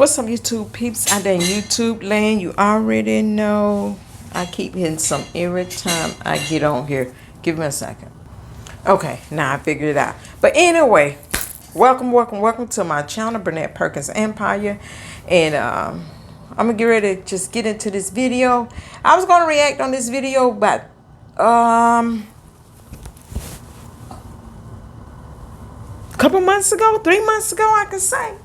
What's up, YouTube peeps out there in YouTube land? You already know I keep hitting some every time I get on here. Give me a second. Okay, now I figured it out. But anyway, welcome to my channel, Burnett Perkins Empire. And I'm gonna get ready to just get into this video. I was gonna react on this video, but a couple months ago, 3 months ago, I could say.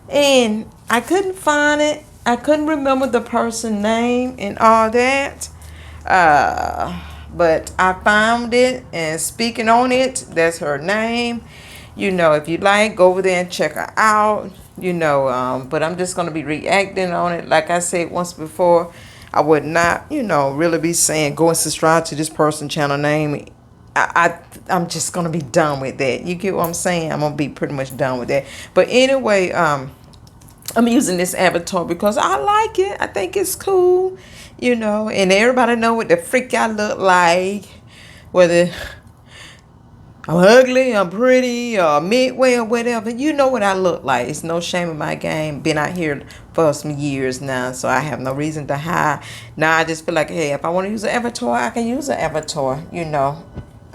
And I couldn't find it. I couldn't remember the person's name and all that. But I found it, and speaking on it, that's her name. You know, if you like, go over there and check her out. You know, but I'm just going to be reacting on it. Like I said once before, I would not, really be saying go and subscribe to this person's channel name. I'm just gonna be done with that. You get what I'm saying? I'm gonna be pretty much done with that. But anyway, I'm using this avatar because I like it. I think it's cool, and everybody know what the freak I look like, whether I'm ugly, I'm pretty, or midway or whatever. You know what I look like. It's no shame in my game. Been out here for some years now, so I have no reason to hide. Now I just feel like, hey, if I want to use an avatar, I can use an avatar,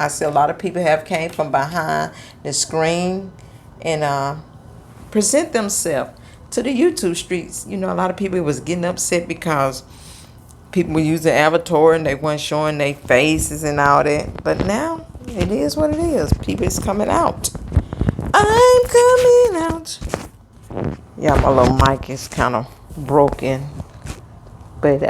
I see a lot of people have came from behind the screen and present themselves to the YouTube streets. A lot of people was getting upset because people were using avatar and they weren't showing their faces and all that. But now it is what it is. People is coming out. I'm coming out. Yeah, my little mic is kind of broken, but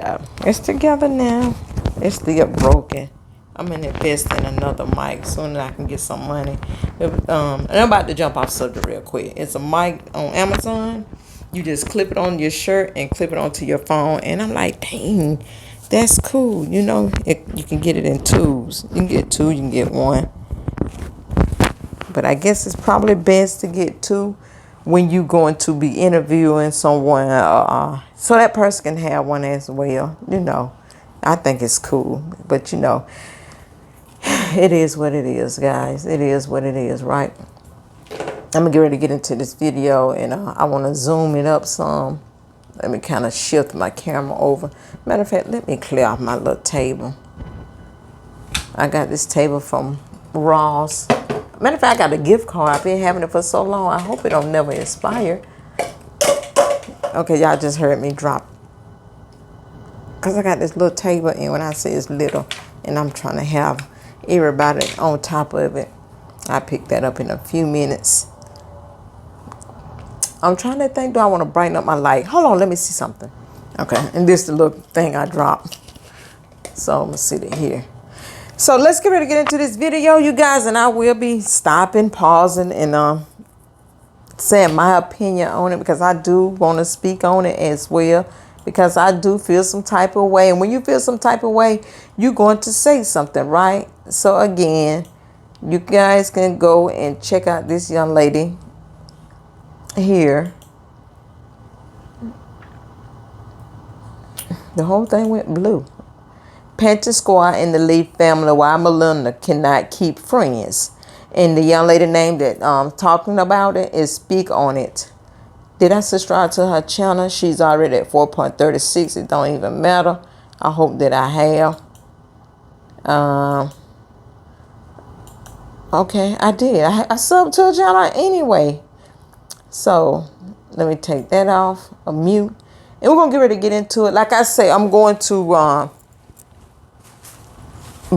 it's together now. It's still broken. I'm going to invest in another mic soon as I can get some money. And I'm about to jump off subject real quick. It's a mic on Amazon. You just clip it on your shirt and clip it onto your phone. And I'm like, dang, that's cool. You can get it in twos. You can get two, you can get one. But I guess it's probably best to get two when you're going to be interviewing someone. So that person can have one as well. I think it's cool. But, it is what it is, guys. It is what it is, right? I'm going to get ready to get into this video, and I want to zoom it up some. Let me kind of shift my camera over. Matter of fact, let me clear off my little table. I got this table from Ross. Matter of fact, I got a gift card. I've been having it for so long. I hope it don't never expire. Okay, y'all just heard me drop. Because I got this little table, and when I say it's little, and I'm trying to have everybody on top of it. I pick that up in a few minutes. I'm trying to think, do I want to brighten up my light? Hold on, let me see something. Okay, and this is the little thing I dropped. So I'm going to sit it here. So let's get ready to get into this video, you guys, and I will be stopping, pausing, and saying my opinion on it because I do want to speak on it as well. Because I do feel some type of way. And when you feel some type of way, you're going to say something, right? So again, you guys can go and check out this young lady here. The whole thing went blue. Payton squad in the Lee family, why Melinda cannot keep friends. And the young lady name that talking about it is Speak On It. Did I subscribe to her channel? She's already at 4.36. It don't even matter. I hope that I have. Okay, I did. I subbed to her channel anyway. So, let me take that off. A mute. And we're going to get ready to get into it. Like I say, I'm going to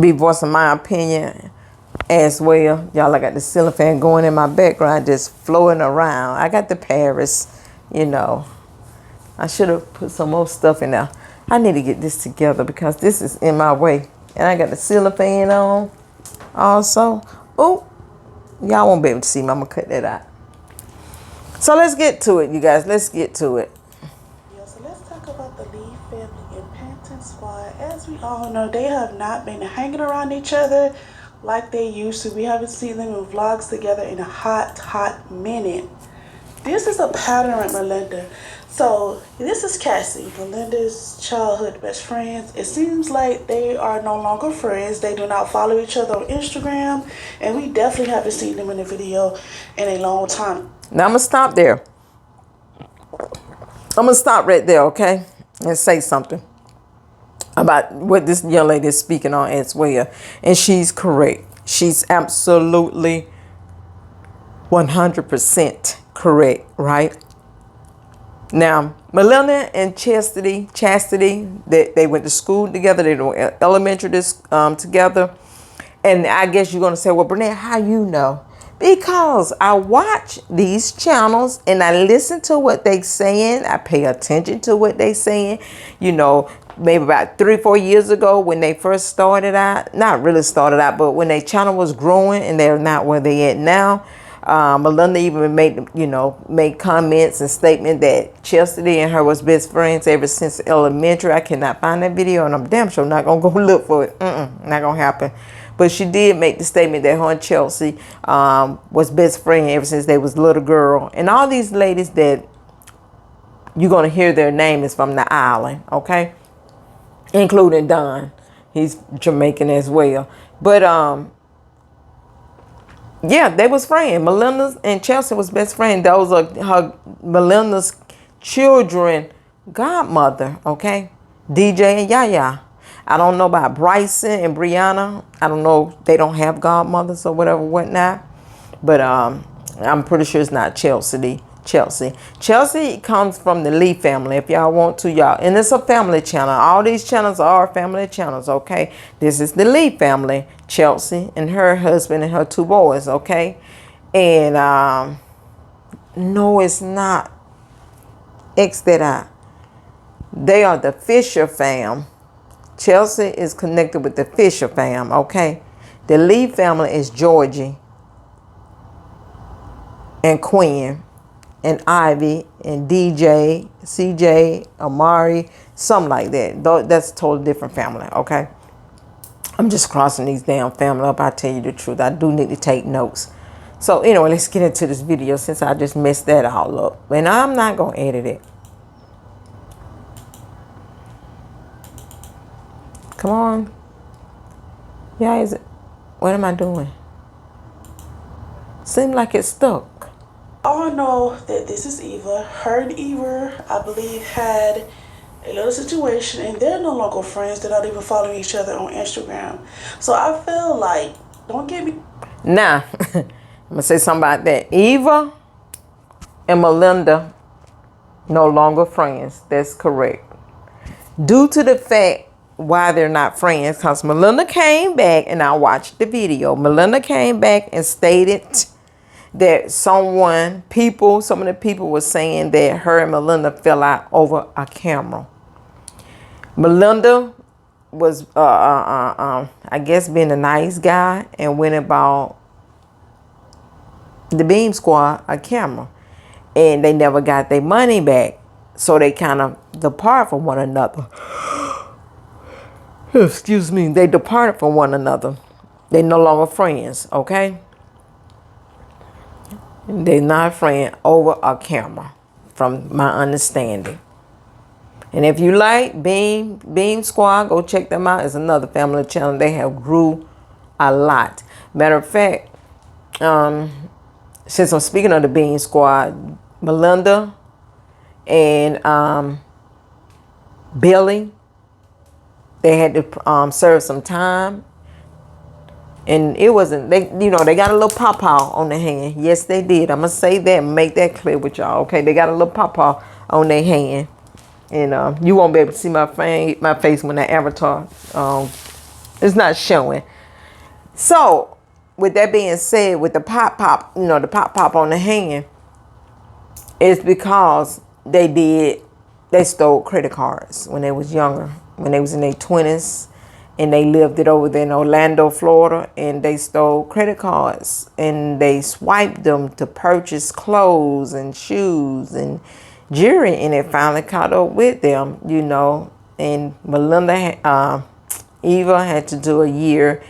be voicing my opinion as well. Y'all, I got the ceiling fan going in my background, just flowing around. I got the Paris, I should have put some more stuff in there. I need to get this together because this is in my way. And I got the ceiling fan on also. Oh, y'all won't be able to see me. I'm going to cut that out. So let's get to it, you guys. Let's get to it. Yeah, so let's talk about the Lee family and Payton squad. As we all know, they have not been hanging around each other like they used to. We haven't seen them in vlogs together in a hot minute. This is a pattern with Melinda. So this is Cassie, Melinda's childhood best friends. It seems like they are no longer friends. They do not follow each other on Instagram, and we definitely haven't seen them in a video in a long time. Now I'm gonna stop there. I'm gonna stop right there, okay, and say something about what this young lady is speaking on as well. And she's correct. She's absolutely 100% correct, right? Now, Melinda and Chastity, they went to school together. They were elementary together. And I guess you're going to say, well, Burnett, how you know? Because I watch these channels and I listen to what they saying. I pay attention to what they saying. You know, maybe about 3-4 years ago when they first started out, not really started out, but when their channel was growing and they're not where they at now. Melinda even made comments and statement that Chastity and her was best friends ever since elementary. I cannot find that video, and I'm damn sure not gonna go look for it. Not gonna happen. But she did make the statement that her and Chelsea was best friend ever since they was little girl. And all these ladies that you're gonna hear their name is from the island, okay, including Don. He's Jamaican as well, but yeah, they was friends. Melinda and Chelsea was best friend. Those are Melinda's children godmother, okay? DJ and Yaya. I don't know about Bryson and Brianna. I don't know. They don't have godmothers or whatever, whatnot. But I'm pretty sure it's not Chelsea comes from the Lee family. If y'all want to, y'all. And it's a family channel. All these channels are family channels, okay? This is the Lee family. Chelsea and her husband and her 2 boys, okay? And no, it's not. X that I. They are the Fisher fam. Chelsea is connected with the Fisher fam, okay? The Lee family is Georgie and Quinn and Ivy and DJ, CJ, Amari, something like that. That's a totally different family, okay? I'm just crossing these damn family up. I tell you the truth. I do need to take notes. So anyway, let's get into this video since I just messed that all up. And I'm not going to edit it. Come on. Yeah, is it? What am I doing? Seems like it's stuck. All know that this is Eva. Her and Eva, I believe, had a little situation, and they're no longer friends. They're not even following each other on Instagram. So I feel like, don't get me. Now, I'm going to say something about that. Eva and Melinda no longer friends. That's correct. Due to the fact why they're not friends, because Melinda came back, and I watched the video. Melinda came back and stated that some of the people were saying that her and Melinda fell out over a camera. Melinda was, I guess, being a nice guy and went about the Beam Squad a camera, and they never got their money back, so they kind of depart from one another. Excuse me. They departed from one another. They no longer friends, okay? They're not friends over a camera, from my understanding. And if you like Beam Squad, go check them out. It's another family channel. They have grew a lot. Matter of fact, since I'm speaking of the Beam Squad, Melinda and Billy, they had to serve some time. And it wasn't, they got a little pawpaw on their hand. Yes, they did. I'm going to say that and make that clear with y'all. Okay, they got a little pawpaw on their hand. And you won't be able to see my face when that avatar is not showing. So, with that being said, with the pop, the pop on the hand, it's because they stole credit cards when they was younger, when they was in their 20s. And they lived it over there in Orlando, Florida, and they stole credit cards and they swiped them to purchase clothes and shoes and jewelry, and it finally caught up with them, And Melinda, Eva had to do a year,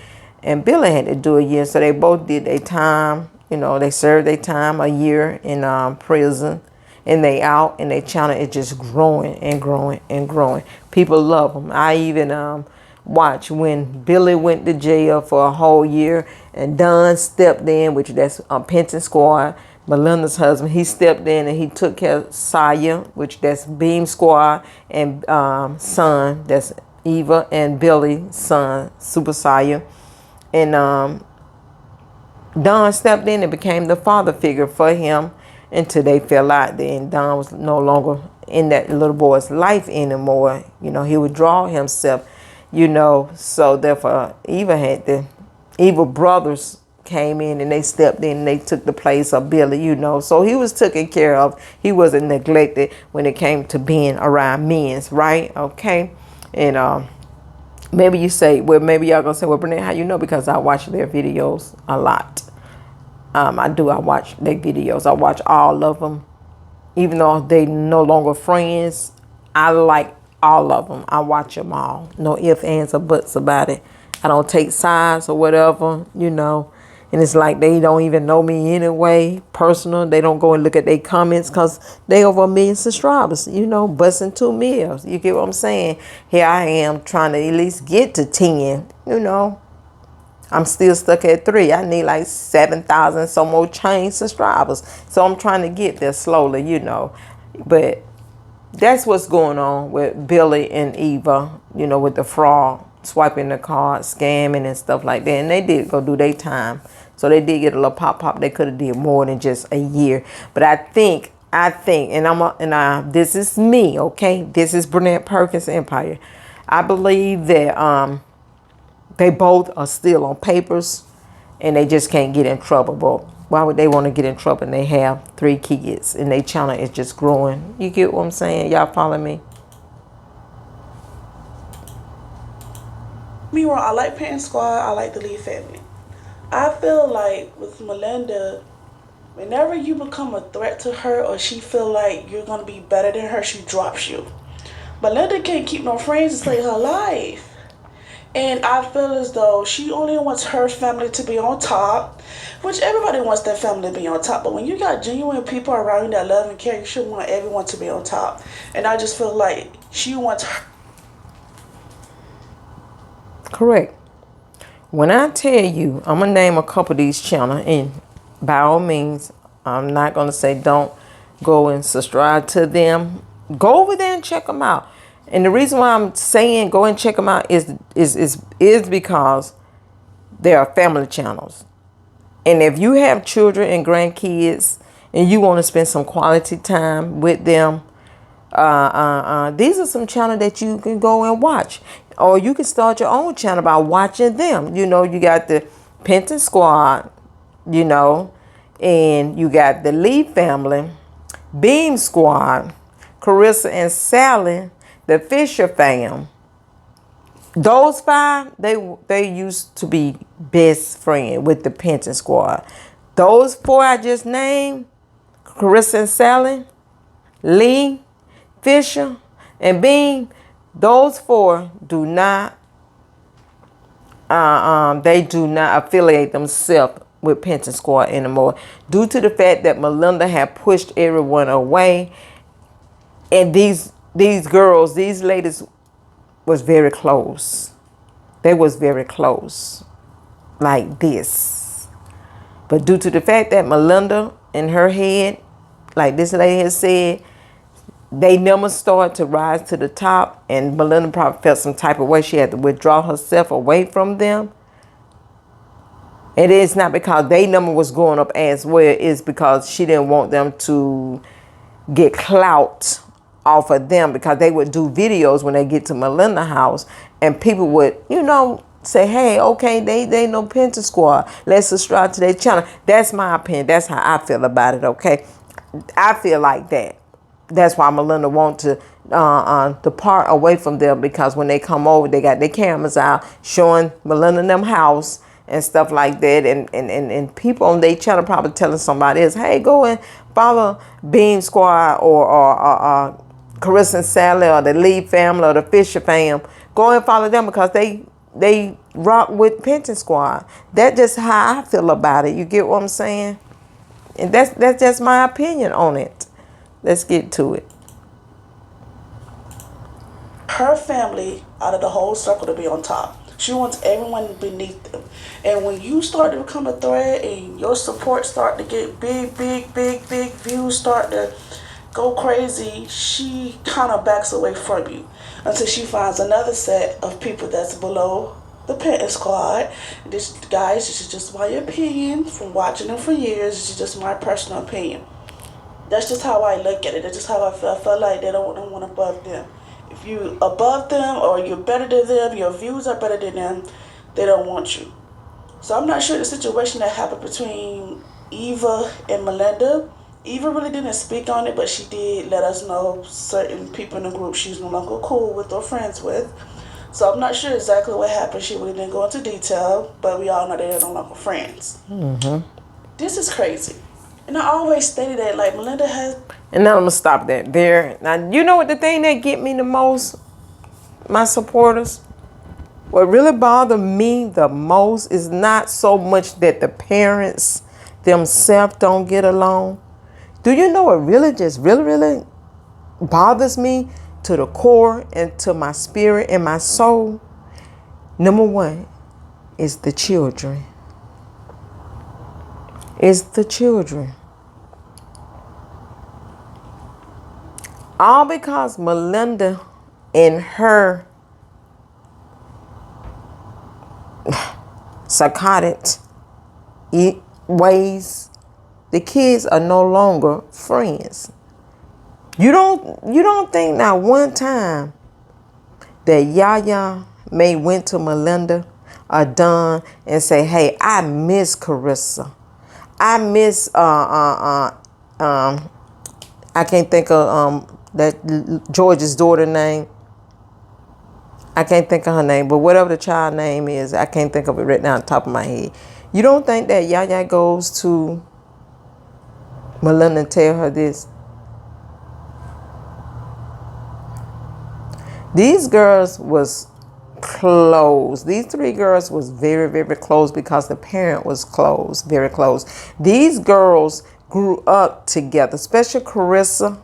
and Billy had to do a year, so they both did their time. They served their time, a year in prison, and they out, and their channel is just growing and growing and growing. People love them. I even watch when Billy went to jail for a whole year and Don stepped in, which that's Payton Squad. Melinda's husband, he stepped in and he took care of Saya, which that's Beam Squad, and son, that's Eva and Billy's son, Super Saya. And Don stepped in and became the father figure for him until they fell out. Then Don was no longer in that little boy's life anymore. You know, he withdraw himself, you know. So therefore, Eva brothers came in and they stepped in and they took the place of Billy, you know. So he was taken care of. He wasn't neglected when it came to being around men's, right? Okay. And maybe you say, well, maybe y'all gonna say, well, Burnett, how you know? Because I watch their videos a lot. I do. I watch their videos. I watch all of them. Even though they no longer friends, I like all of them. I watch them all. No ifs, ands, or buts about it. I don't take sides or whatever, you know. And it's like they don't even know me anyway, personal. They don't go and look at their comments because they over 1 million subscribers, you know, busting 2 meals. You get what I'm saying? Here I am trying to at least get to 10, you know. I'm still stuck at 3. I need like 7,000 some more change subscribers. So I'm trying to get there slowly, you know. But that's what's going on with Billy and Eva, you know, with the fraud, swiping the card, scamming and stuff like that. And they did go do their time. So they did get a little pop. They could have did more than just a year. But I think, this is me, okay? This is Burnett Perkins Empire. I believe that they both are still on papers and they just can't get in trouble. But why would they want to get in trouble and they have 3 kids and their channel is just growing? You get what I'm saying? Y'all follow me? Me wrong, I like Payton Squad, I like the Lee family. I feel like with Melinda, whenever you become a threat to her or she feel like you're gonna be better than her, she drops you. Melinda can't keep no friends to save her life. And I feel as though she only wants her family to be on top, which everybody wants their family to be on top. But when you got genuine people around you that love and care, you should want everyone to be on top. And I just feel like she wants her. Correct. When I tell you, I'm going to name a couple of these channels, and by all means, I'm not going to say don't go and subscribe to them. Go over there and check them out. And the reason why I'm saying go and check them out is because they are family channels. And if you have children and grandkids and you want to spend some quality time with them, these are some channels that you can go and watch. Or you can start your own channel by watching them. You know, you got the Payton Squad, you know, and you got the Lee family, Beam Squad, Carissa and Sally, the Fisher fam. Those 5, they used to be best friends with the Payton Squad. Those 4 I just named, Carissa and Sally, Lee, Fisher, and Beam, those 4 do not they do not affiliate themselves with Payton Squad anymore due to the fact that Melinda had pushed everyone away. And these girls, these ladies was very close. They was very close, like this. But due to the fact that Melinda in her head, like this lady has said, they never started to rise to the top, and Melinda probably felt some type of way. She had to withdraw herself away from them. And it's not because their number was going up as well. It's because she didn't want them to get clout off of them, because they would do videos when they get to Melinda house and people would, you know, say, hey, okay, they know Payton Squad. Let's subscribe to their channel. That's my opinion. That's how I feel about it, okay? I feel like that. That's why Melinda wants to depart away from them, because when they come over, they got their cameras out showing Melinda and them house and stuff like that. And people on their channel probably telling somebody else, hey, go and follow Beam Squad or Carissa and Sally or the Lee family or the Fisher fam. Go and follow them because they rock with Payton Squad. That's just how I feel about it. You get what I'm saying? And that's just my opinion on it. Let's get to it. Her family out of the whole circle to be on top. She wants everyone beneath them. And when you start to become a threat and your support start to get big views start to go crazy, she kind of backs away from you until she finds another set of people that's below the Payton squad. This, guys, this is just my opinion from watching them for years. This is just my personal opinion. That's just how I look at it. That's just how I feel. I feel like they don't want above them. If you above them or you're better than them, your views are better than them, they don't want you. So I'm not sure the situation that happened between Eva and Melinda. Eva really didn't speak on it, but she did let us know certain people in the group she's no longer cool with or friends with. So I'm not sure exactly what happened. She really didn't go into detail, but we all know they're no longer friends. This is crazy. And I always stated that, like, Melinda has. And now I'm gonna stop that there. Now you know what the thing that get me the most, my supporters. What really bothered me the most is not so much that the parents themselves don't get along. Do you know what really just really bothers me to the core and to my spirit and my soul? Number one is the children. It's the children. All because Melinda and her psychotic ways, the kids are no longer friends. You don't think not one time that Yaya may went to Melinda or Don and say, "Hey, I miss Carissa. I miss I can't think of that George's daughter name. I can't think of her name, but whatever the child name is, I can't think of it right now on the top of my head." You don't think that Yaya goes to Melinda and tell her this? These girls was close. These three girls was very close because the parent was close, very close. These girls grew up together, especially Carissa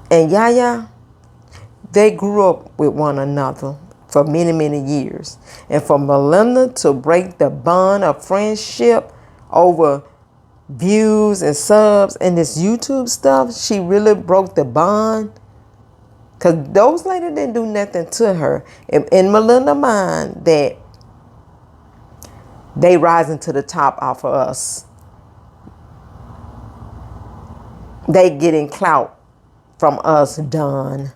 and Yaya. They grew up with one another for many years. And for Melinda to break the bond of friendship over views and subs and this YouTube stuff, she really broke the bond. Because those ladies didn't do nothing to her. In Melinda's mind, that they rising to the top off of us. They getting clout from us, Don.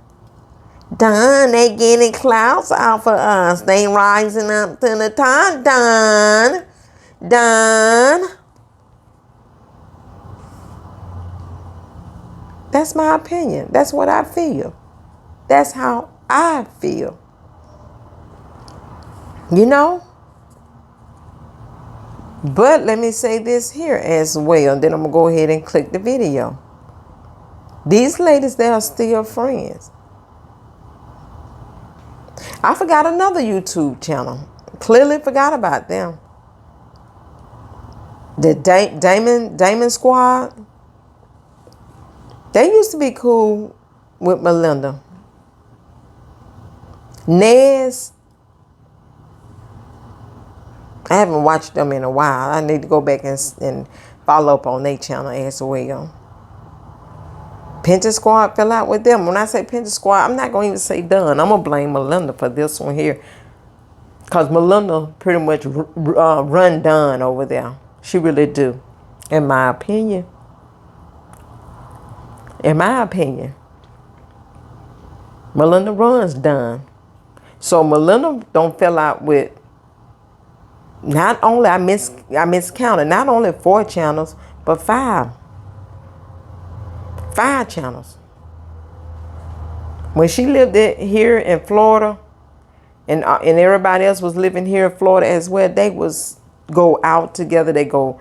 Don, they getting clouts off of us. They rising up to the top, Don. Don. That's my opinion. That's what I feel. That's how I feel. You know? But let me say this here as well. Then I'm going to go ahead and click the video. These ladies, they are still friends. I forgot another YouTube channel. Clearly forgot about them. The Damon Squad. They used to be cool with Melinda. Nez, I haven't watched them in a while. I need to go back and follow up on their channel as well. Pinter Squad fell out with them. When I say Pinter Squad, I'm not going to even say done. I'm going to blame Melinda for this one here. Because Melinda pretty much run done over there. She really do. In my opinion. In my opinion. Melinda runs done. So Melinda don't fell out with, not only, I miscounted, not only 4 channels, but 5. 5 channels. When she lived here in Florida, and everybody else was living here in Florida as well, they was go out together. They go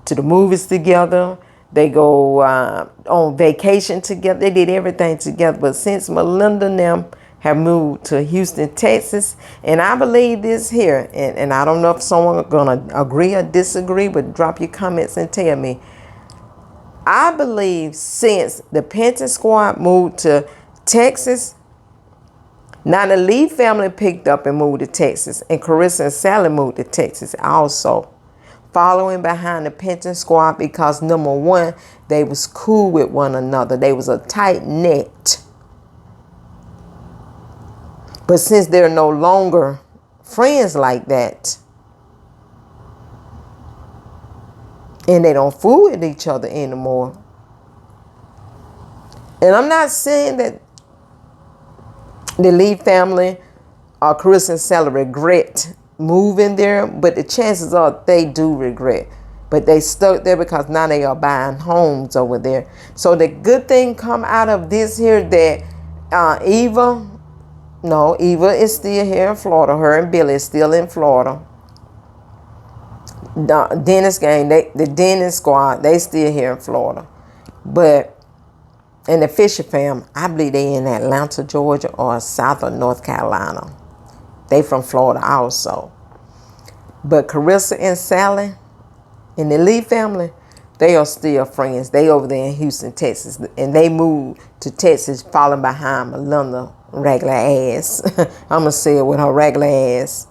to the movies together. They go on vacation together. They did everything together. But since Melinda and them have moved to Houston, Texas, and I believe this here, and I don't know if someone going to agree or disagree, but drop your comments and tell me. I believe since the Payton Squad moved to Texas, Now the Lee family picked up and moved to Texas, and Carissa and Sally moved to Texas also, following behind the Payton squad because number one, they was cool with one another. They was a tight knit. But since they're no longer friends like that, and they don't fool with each other anymore. And I'm not saying that the Lee family or Chris and Sally regret moving there, but the chances are they do regret. But they stuck there because now they are buying homes over there. So the good thing come out of this here that Eva is still here in Florida. Her and Billy is still in Florida. The Dennis gang, the Dennis squad, they still here in Florida. But in the Fisher fam, I believe they in Atlanta, Georgia, or South or North Carolina. They from Florida also. But Carissa and Sally and the Lee family, they are still friends. They over there in Houston, Texas. And they moved to Texas following behind Melinda regular ass. I'm going to say it with her regular ass.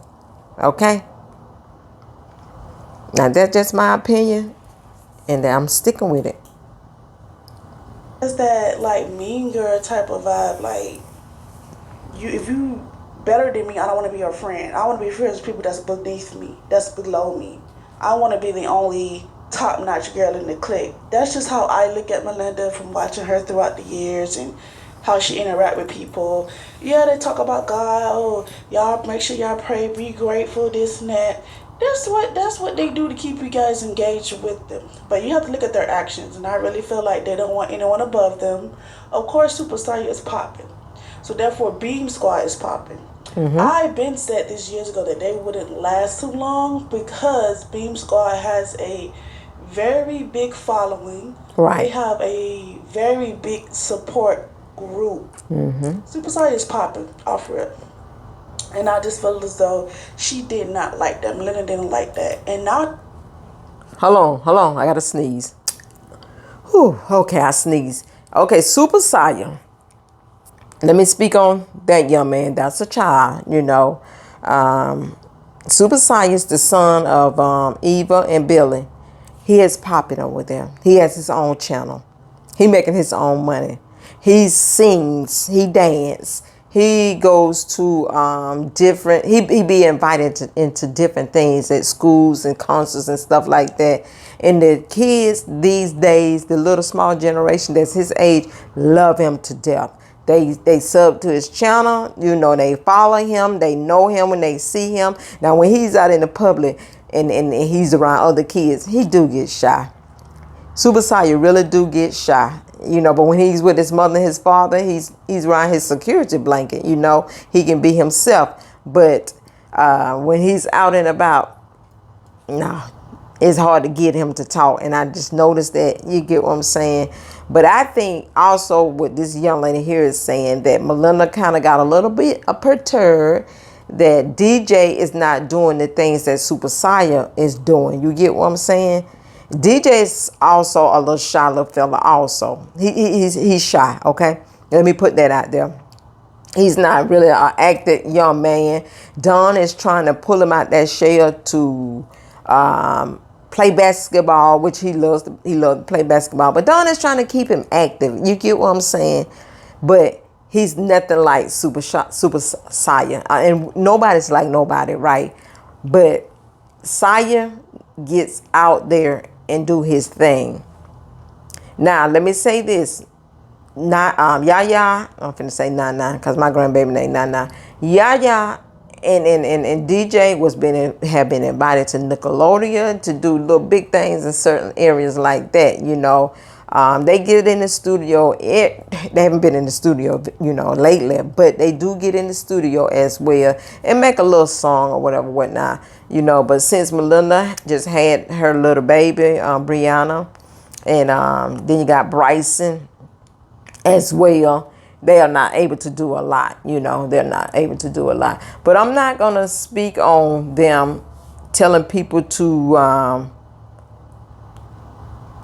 Okay? Now that's just my opinion. And I'm sticking with it. It's that like mean girl type of vibe. Like if you better than me, I don't want to be your friend. I want to be friends with people that's beneath me, that's below me. I want to be the only top notch girl in the clique. That's just how I look at Melinda from watching her throughout the years and how she interact with people. Yeah, they talk about God. Oh, y'all make sure y'all pray, be grateful, this and that. That's what they do to keep you guys engaged with them. But you have to look at their actions, and I really feel like they don't want anyone above them. Of course, Super Saiyan is popping, so therefore Beam Squad is popping. I've been said this years ago that they wouldn't last too long because Beam Squad has a very big following. They Right. have a very big support group. Super Saiyan is popping off rip. And I just felt as though she did not like that. Melinda didn't like that. And now, Hold on. I got to sneeze. Whew. Okay, I sneeze. Okay, Super Saiyan. Let me speak on that young man. That's a child, you know. Super Saiyan is the son of Eva and Billy. He is popping over there. He has his own channel. He making his own money. He sings. He dance. He goes to different. He be invited into different things at schools and concerts and stuff like that. And the kids these days, the little small generation that's his age, love him to death. They sub to his channel, you know, they follow him, they know him when they see him. Now when he's out in the public and he's around other kids, he do get shy. Super Saiyan really do get shy, you know, but when he's with his mother and his father, he's around his security blanket, you know, he can be himself. But when he's out and about, no, it's hard to get him to talk. And I just noticed that. You get what I'm saying? But I think also what this young lady here is saying, that Melinda kind of got a little bit perturbed that DJ is not doing the things that Super Saiyan is doing. You get what I'm saying? DJ is also a little shy little fella also. He's shy, okay? Let me put that out there. He's not really an active young man. Don is trying to pull him out that shell to play basketball, which he loves. He loves to play basketball. But Don is trying to keep him active. You get what I'm saying? But he's nothing like Super Saiyan. And nobody's like nobody, right? But Saiyan gets out there and do his thing. Now, let me say this. Not Yaya, I'm finna say Nana because my grandbaby named Nana. Yaya and DJ have been invited to Nickelodeon to do little big things in certain areas like that, you know. They get in the studio. They haven't been in the studio, you know, lately, but they do get in the studio as well and make a little song or whatever, whatnot, you know. But since Melinda just had her little baby, Brianna, and then you got Bryson as well, they are not able to do a lot, you know. They're not able to do a lot. But I'm not going to speak on them telling people to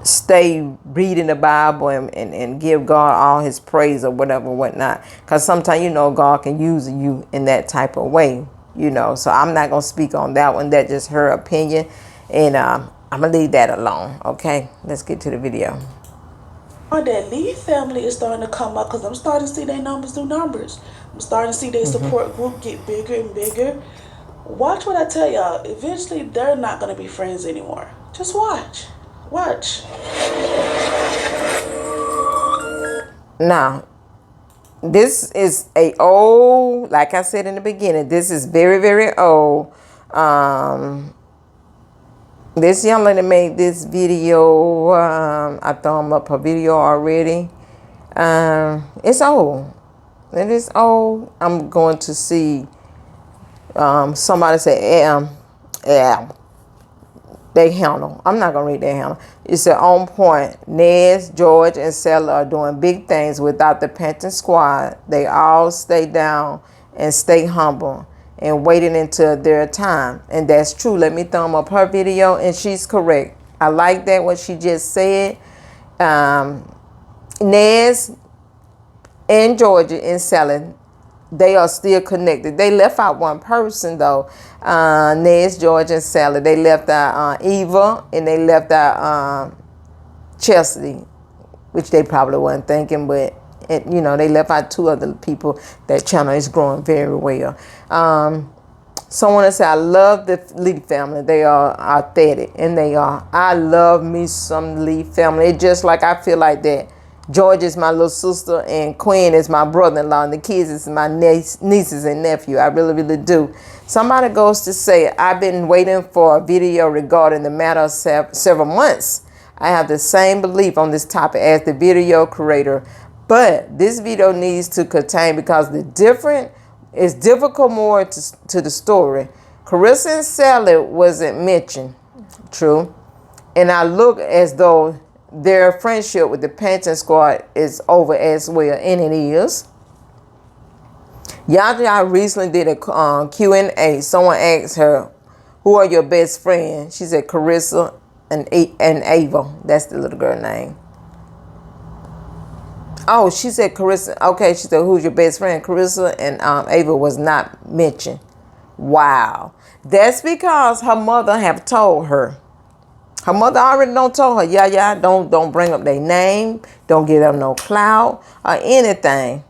stay reading the Bible and give God all his praise or whatever, whatnot. Because sometimes, God can use you in that type of way, So I'm not going to speak on that one. That's just her opinion. And I'm going to leave that alone. Okay, let's get to the video. That Lee family is starting to come up because I'm starting to see their numbers do numbers. I'm starting to see their support group get bigger and bigger. Watch what I tell y'all. Eventually, they're not going to be friends anymore. Just watch. Watch. Now, this is a old, like I said in the beginning, this is very, very old. This young lady made this video. I thumb up her video already. It's old. It is old. I'm going to see somebody say, yeah, they handle. I'm not going to read their handle. It's on point. Nez, George, and Sally are doing big things without the Payton squad. They all stay down and stay humble and waiting until their time. And that's true. Let me thumb up her video, and she's correct. I like that, what she just said. Nez and Georgia and Sally, they are still connected. They left out one person though. Nez, George, and Sally. They left out Eva, and they left out Chelsea, which they probably weren't thinking, but they left out two other people. That channel is growing very well. Someone said, I love the Lee family. They are authentic, and they are. I love me some Lee family. It's just like I feel like that. George is my little sister, and Quinn is my brother-in-law, and the kids is my nieces and nephew. I really, really do. Somebody goes to say, I've been waiting for a video regarding the matter of several months. I have the same belief on this topic as the video creator, but this video needs to contain, because it's difficult more to the story. Carissa and Sally wasn't mentioned, true, and I look as though their friendship with the Payton squad is over as well, and it is. Yaya recently did a Q&A. Someone asked her, who are your best friends? She said Carissa and Ava. That's the little girl name. Oh, she said Carissa. Okay, she said, who's your best friend? Carissa and Ava was not mentioned. Wow. That's because her mother have told her. Her mother already told her, don't bring up their name. Don't give them no clout or anything.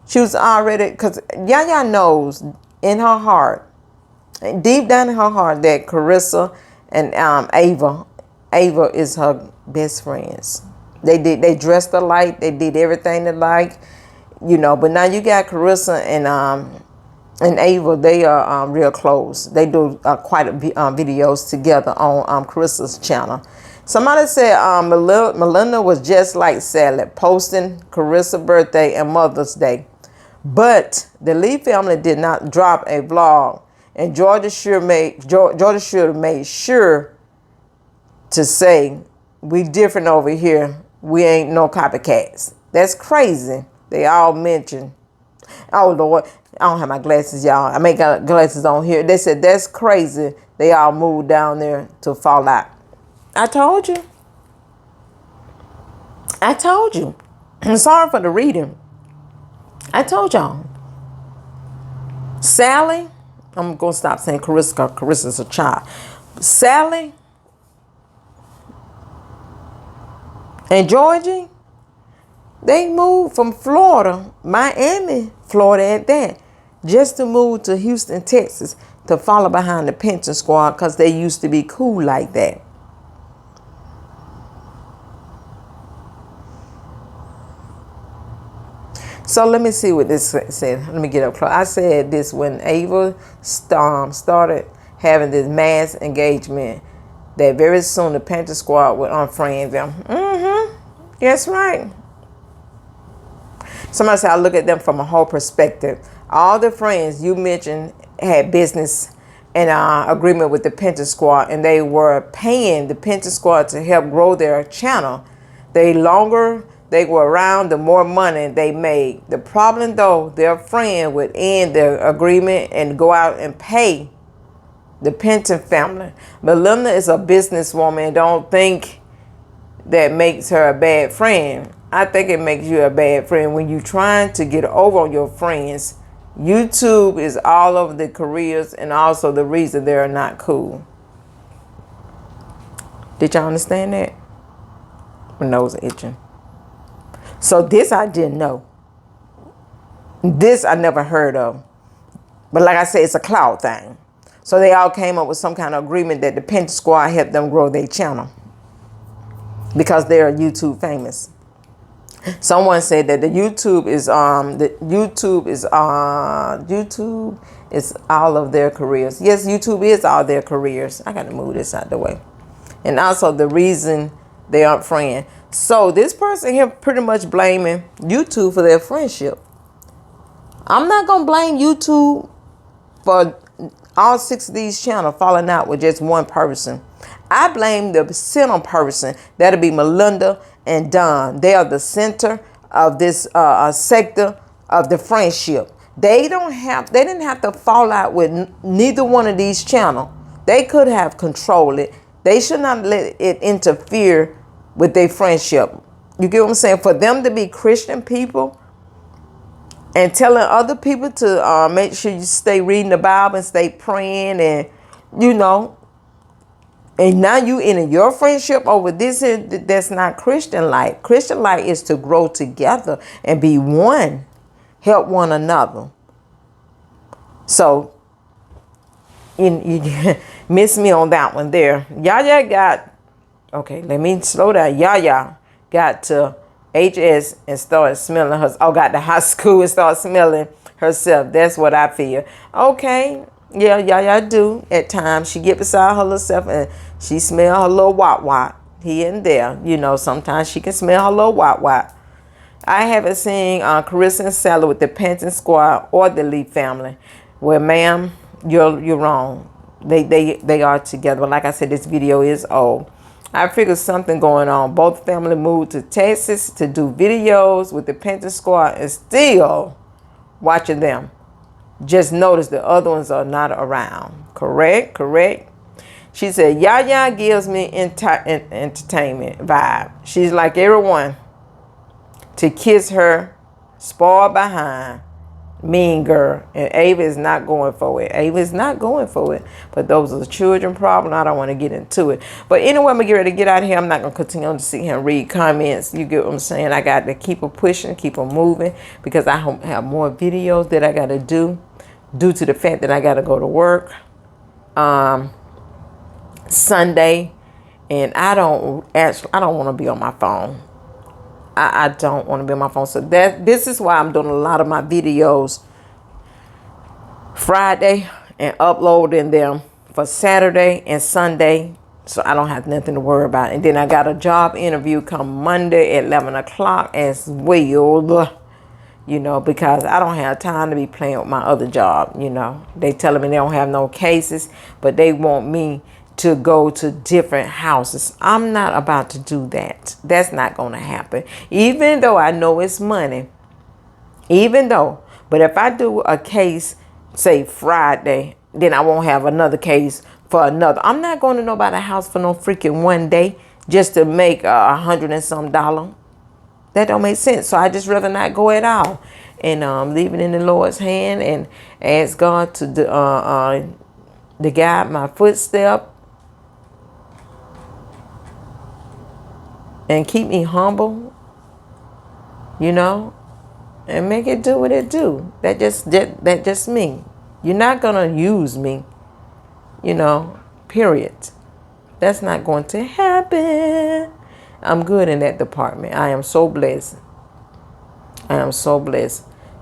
She was already, because Yaya knows in her heart, deep down in her heart, that Carissa and Ava is her best friends. They dressed alike. They did everything alike, But now you got Carissa and Ava. They are real close. They do quite a videos together on Carissa's channel. Somebody said Melinda was just like Sally, posting Carissa's birthday and Mother's Day. But the Lee family did not drop a vlog, and Georgia should have made sure to say, we different over here. We ain't no copycats. That's crazy. They all mentioned. Oh, Lord. I don't have my glasses, y'all. I make glasses on here. They said, that's crazy. They all moved down there to fall out. I told you. I'm sorry for the reading. I told y'all. Sally, I'm going to stop saying Carissa, because Carissa's a child. Sally and Georgie, they moved from Florida, Miami, Florida at that, just to move to Houston, Texas, to follow behind the Payton squad, because they used to be cool like that. So let me see what this said. Let me get up close. I said this when Ava started having this mass engagement, that very soon the Payton squad would unfriend them. That's right. Somebody said, I look at them from a whole perspective. All the friends you mentioned had business and agreement with the Payton squad, and they were paying the Payton squad to help grow their channel. The longer they were around, the more money they made. The problem, though, their friend would end their agreement and go out and pay the Payton family. Melinda is a businesswoman. Don't think that makes her a bad friend. I think it makes you a bad friend when you're trying to get over on your friends. YouTube is all over the careers and also the reason they're not cool. Did y'all understand that? My nose itching. So this I didn't know. This I never heard of. But like I said, it's a cloud thing. So they all came up with some kind of agreement that the Payton Squad helped them grow their channel because they're YouTube famous. Someone said that YouTube is all of their careers. Yes, YouTube is all their careers. I got to move this out the way. And also the reason they aren't friends. So this person here pretty much blaming YouTube for their friendship. I'm not going to blame YouTube for all 6 of these channels falling out with just one person. I blame the center person. That'll be Melinda and Don. They are the center of this sector of the friendship. They didn't have to fall out with neither one of these channels. They could have controlled it. They should not let it interfere with their friendship. You get what I'm saying? For them to be Christian people and telling other people to make sure you stay reading the Bible and stay praying and, and now you in your friendship over this, that's not Christian life. Christian life is to grow together and be one, help one another. So, you miss me on that one there. Yaya got, okay, let me slow down. Yaya got to HS and started smelling her. Oh, got to high school and started smelling herself. That's what I feel. Okay. Yeah, Yaya do at times. She get beside her little self and she smell her little wop here and there. Sometimes she can smell her little wop. I haven't seen Carissa and Sally with the Payton Squad or the Lee family. Well, ma'am, you're wrong. They are together. But like I said, this video is old. I figured something going on. Both family moved to Texas to do videos with the Payton Squad and still watching them. Just notice the other ones are not around. Correct. She said, Yaya gives me entertainment vibe. She's like everyone. To kiss her, spoiled behind, mean girl. And Ava is not going for it. But those are the children problem. I don't want to get into it. But anyway, I'm going to get ready to get out of here. I'm not going to continue to sit here and read comments. You get what I'm saying? I got to keep them pushing, keep them moving. Because I have more videos that I got to do. Due to the fact that I got to go to work Sunday. And I don't want to be on my phone. I don't want to be on my phone. So this is why I'm doing a lot of my videos Friday and uploading them for Saturday and Sunday. So I don't have nothing to worry about. And then I got a job interview come Monday at 11 o'clock as well. Because I don't have time to be playing with my other job. They telling me they don't have no cases, but they want me to go to different houses. I'm not about to do that. That's not going to happen. Even though I know it's money. But if I do a case, say Friday, then I won't have another case for another. I'm not going to nobody's house for no freaking one day just to make $100 and some. That don't make sense. So I just rather not go at all. And leave it in the Lord's hand and ask God to guide my footstep. And keep me humble, and make it do what it do. That just me. You're not gonna use me, period. That's not going to happen. I'm good in that department. I am so blessed. So I'm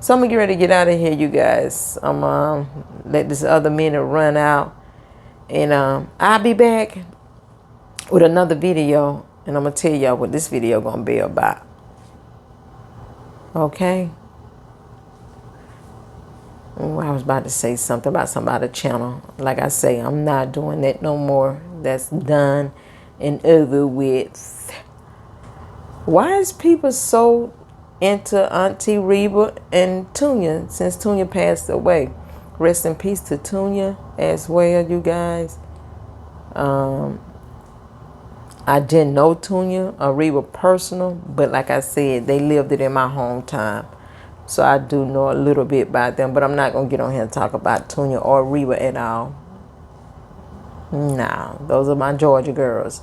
gonna get ready to get out of here, you guys. I'm let this other minute run out, and I'll be back with another video. And I'm going to tell y'all what this video going to be about. Okay? Oh, I was about to say something about somebody's channel. Like I say, I'm not doing that no more. That's done and over with. Why is people so into Auntie Reba and Tunya since Tunya passed away? Rest in peace to Tunya as well, you guys. I didn't know Tunya or Reba personal, but like I said, they lived it in my hometown. So I do know a little bit about them, but I'm not going to get on here and talk about Tunya or Reba at all. No, those are my Georgia girls.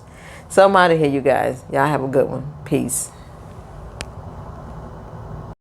So I'm out of here, you guys. Y'all have a good one. Peace.